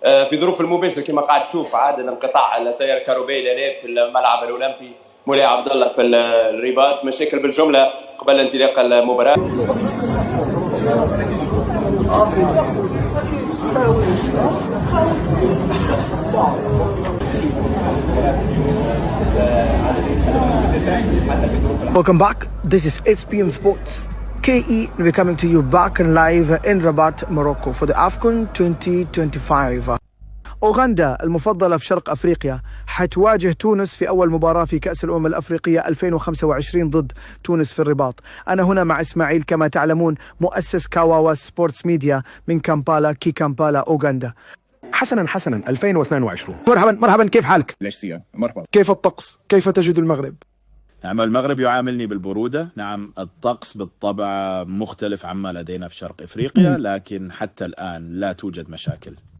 في ظروف المباشره كما قاعد تشوف عاد انقطاع التيار الكهربائي لهنا في الملعب الاولمبي مولاي عبد الله في الرباط، مشاكل بالجمله قبل انطلاق المباراه. Welcome back. This is SPM Sports. KE will be coming to you back and live in Rabat, Morocco for the AFCON 2025. أوغندا المفضلة في شرق أفريقيا حتواجه تونس في أول مباراة في كأس الأمم الأفريقية 2025 ضد تونس في الرباط. أنا هنا مع إسماعيل كما تعلمون مؤسس كاواوا سبورتس ميديا من كامبالا كامبالا أوغندا. حسنا 2022. مرحبا كيف حالك؟ ليش مرحبا. كيف الطقس؟ كيف تجد المغرب؟ نعم المغرب يعاملني بالبرودة. نعم الطقس بالطبع مختلف عما لدينا في شرق إفريقيا، لكن حتى الآن لا توجد مشاكل.